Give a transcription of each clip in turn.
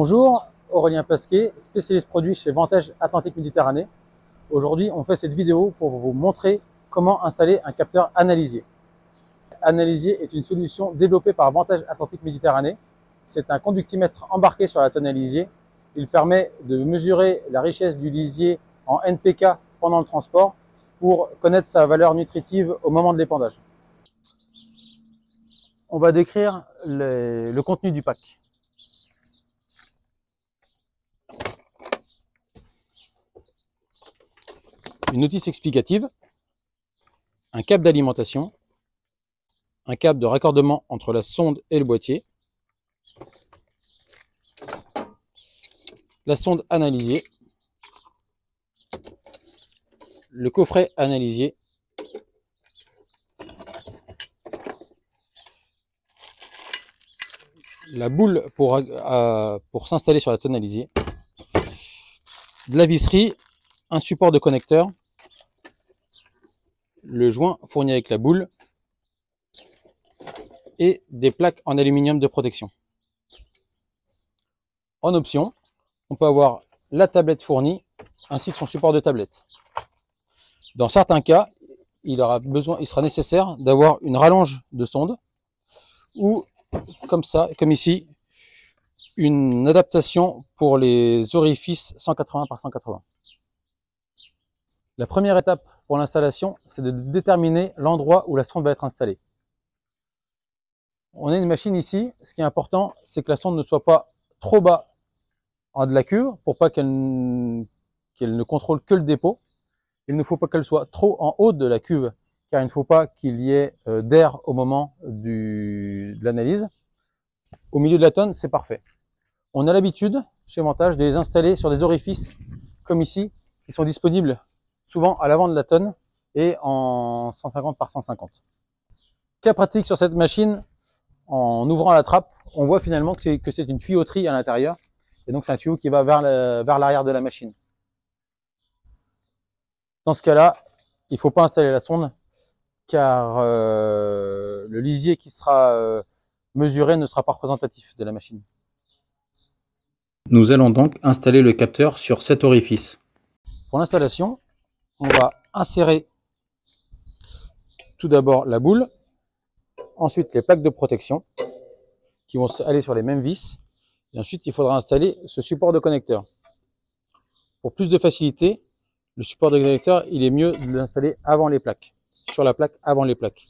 Bonjour, Aurélien Pasquet, spécialiste produit chez Vantage Atlantique Méditerranée. Aujourd'hui, on fait cette vidéo pour vous montrer comment installer un capteur analysier. Analysier est une solution développée par Vantage Atlantique Méditerranée. C'est un conductimètre embarqué sur la tonne lisier. Il permet de mesurer la richesse du lisier en NPK pendant le transport pour connaître sa valeur nutritive au moment de l'épandage. On va décrire le contenu du pack. Une notice explicative, un câble d'alimentation, un câble de raccordement entre la sonde et le boîtier, la sonde analysier, le coffret analysier, la boule pour s'installer sur la tonne analysier, de la visserie, un support de connecteur, le joint fourni avec la boule et des plaques en aluminium de protection. En option, on peut avoir la tablette fournie ainsi que son support de tablette. Dans certains cas, il sera nécessaire d'avoir une rallonge de sonde ou comme ça, comme ici, une adaptation pour les orifices 180 par 180. La première étape pour l'installation, c'est de déterminer l'endroit où la sonde va être installée. On a une machine ici. Ce qui est important, c'est que la sonde ne soit pas trop bas en de la cuve pour pas qu'elle ne contrôle que le dépôt. Il ne faut pas qu'elle soit trop en haut de la cuve, car il ne faut pas qu'il y ait d'air au moment de l'analyse. Au milieu de la tonne, c'est parfait. On a l'habitude, chez Vantage, de les installer sur des orifices, comme ici, qui sont disponibles souvent à l'avant de la tonne et en 150 par 150. Cas pratique sur cette machine, en ouvrant la trappe, on voit finalement que c'est une tuyauterie à l'intérieur. Et donc c'est un tuyau qui va vers l'arrière de la machine. Dans ce cas-là, il ne faut pas installer la sonde, car le lisier qui sera mesuré ne sera pas représentatif de la machine. Nous allons donc installer le capteur sur cet orifice. Pour l'installation, on va insérer tout d'abord la boule, ensuite les plaques de protection qui vont aller sur les mêmes vis, et ensuite il faudra installer ce support de connecteur. Pour plus de facilité, le support de connecteur, il est mieux de l'installer avant les plaques, sur la plaque avant les plaques.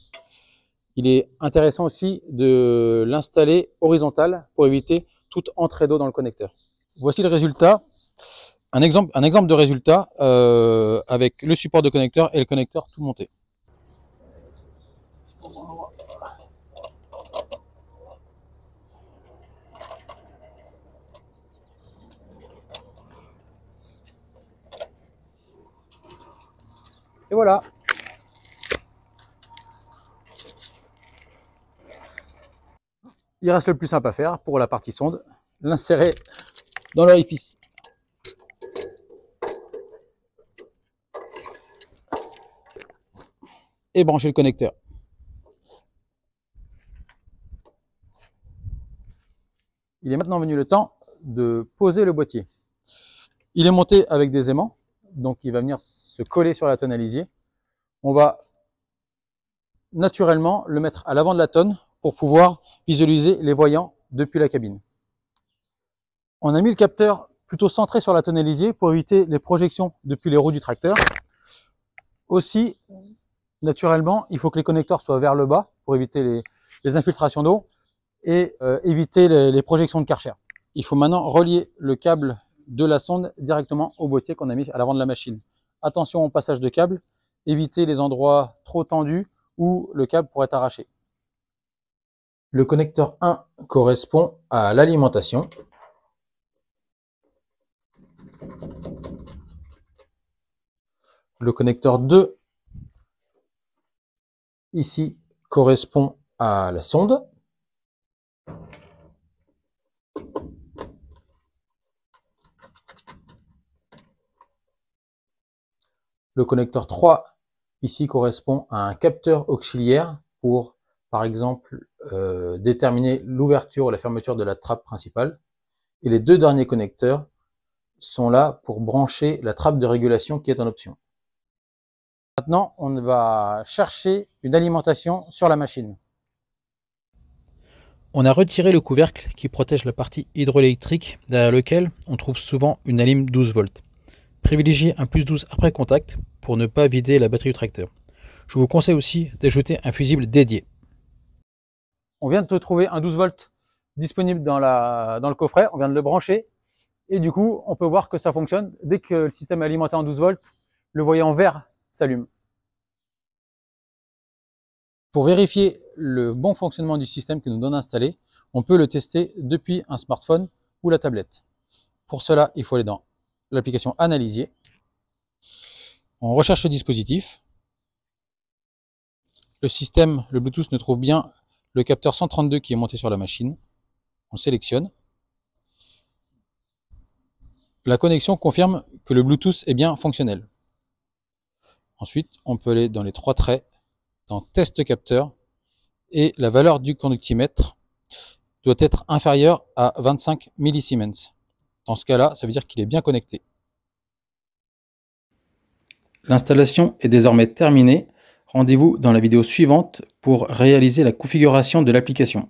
Il est intéressant aussi de l'installer horizontal pour éviter toute entrée d'eau dans le connecteur. Voici le résultat. Un exemple de résultat avec le support de connecteur et le connecteur tout monté. Et voilà. Il reste le plus simple à faire pour la partie sonde, l'insérer dans l'orifice. Et brancher le connecteur. Il est maintenant venu le temps de poser le boîtier. Il est monté avec des aimants, donc il va venir se coller sur la tonne à lisier. On va naturellement le mettre à l'avant de la tonne pour pouvoir visualiser les voyants depuis la cabine. On a mis le capteur plutôt centré sur la tonne à lisier pour éviter les projections depuis les roues du tracteur. Aussi, naturellement, il faut que les connecteurs soient vers le bas pour éviter les infiltrations d'eau et éviter les projections de Karcher. Il faut maintenant relier le câble de la sonde directement au boîtier qu'on a mis à l'avant de la machine. Attention au passage de câble, évitez les endroits trop tendus où le câble pourrait être arraché. Le connecteur 1 correspond à l'alimentation. Le connecteur 2 ici correspond à la sonde. Le connecteur 3 ici correspond à un capteur auxiliaire pour, par exemple, déterminer l'ouverture ou la fermeture de la trappe principale. Et les deux derniers connecteurs sont là pour brancher la trappe de régulation qui est en option. Maintenant, on va chercher une alimentation sur la machine. On a retiré le couvercle qui protège la partie hydroélectrique derrière lequel on trouve souvent une alim 12 volts. Privilégiez un plus 12 après contact pour ne pas vider la batterie du tracteur. Je vous conseille aussi d'ajouter un fusible dédié. On vient de trouver un 12 volts disponible dans le coffret, on vient de le brancher et du coup on peut voir que ça fonctionne. Dès que le système est alimenté en 12 volts, le voyant vert s'allume. Pour vérifier le bon fonctionnement du système que nous donne installé, on peut le tester depuis un smartphone ou la tablette. Pour cela, il faut aller dans l'application Analysier. On recherche le dispositif. Le système, le Bluetooth ne trouve bien le capteur 132 qui est monté sur la machine. On sélectionne. La connexion confirme que le Bluetooth est bien fonctionnel. Ensuite, on peut aller dans les trois traits, dans Test capteur, et la valeur du conductimètre doit être inférieure à 25 millisiemens. Dans ce cas-là, ça veut dire qu'il est bien connecté. L'installation est désormais terminée. Rendez-vous dans la vidéo suivante pour réaliser la configuration de l'application.